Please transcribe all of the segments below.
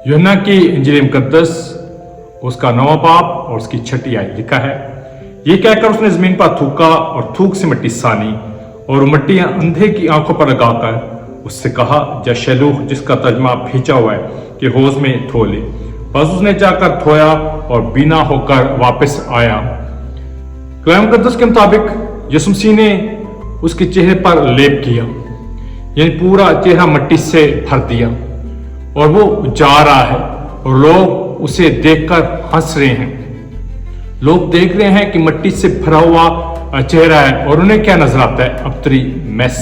यूहन्ना की इंजील मुकद्दस उसका 9वां बाब और उसकी 6ठी आयत लिखा है, ये कहकर उसने जमीन पर थूका और थूक से मिट्टी सानी और मिट्टी अंधे की आंखों पर लगाकर उससे कहा, जा शैलूह, जिसका तर्जमा भेजा हुआ है कि हौज में धो ले। बस उसने जाकर धोया और बीना होकर वापस आया। कलाम मुकद्दस के मुताबिक यीशु मसीह ने उसके चेहरे पर लेप किया, यानी पूरा चेहरा मिट्टी से भर दिया और वो जा रहा है और लोग उसे देखकर हंस रहे हैं। लोग देख रहे हैं कि मिट्टी से भरा हुआ चेहरा है और उन्हें क्या नजर आता है? अबतरी मैस।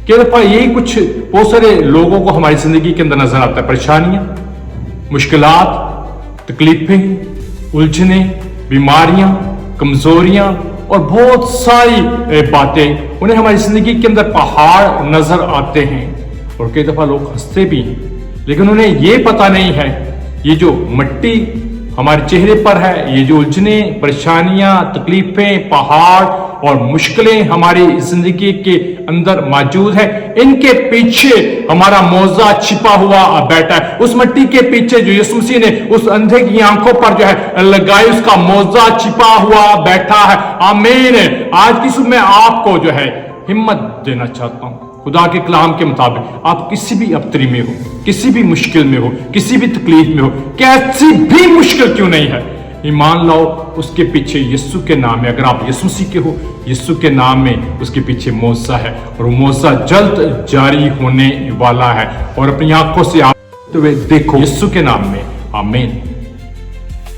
क्या दफा यही कुछ बहुत सारे लोगों को हमारी जिंदगी के अंदर नजर आता है? परेशानियां, मुश्किलात, तकलीफें, उलझने, बीमारियां, कमजोरियां और बहुत सारी बातें उन्हें हमारी जिंदगी के अंदर पहाड़ नजर आते हैं और कई दफा लोग हंसते भी हैं, लेकिन उन्हें यह पता नहीं है ये जो मिट्टी हमारे चेहरे पर है, ये जो उलझने, परेशानियां, तकलीफें, पहाड़ और मुश्किलें हमारी जिंदगी के अंदर मौजूद है, इनके पीछे हमारा मौजा छिपा हुआ बैठा है। उस मिट्टी के पीछे जो यीशु मसीह ने उस अंधे की आंखों पर जो है लगाई, उसका मौजा छिपा हुआ बैठा है। आमीन। आज की सुबह मैं आपको जो है हिम्मत देना चाहता हूं। खुदा के कलाम के मुताबिक आप किसी भी अबतरी में हो, किसी भी मुश्किल में हो, किसी भी तकलीफ में हो, कैसी भी मुश्किल क्यों नहीं है, ईमान लाओ उसके पीछे यीशु के नाम में। अगर आप यीशु मसीह के हो, यीशु के नाम में उसके पीछे मौजा है और वो मौजा जल्द जारी होने वाला है। और अपनी आंखों से आप देखो यीशु के नाम में। आमीन।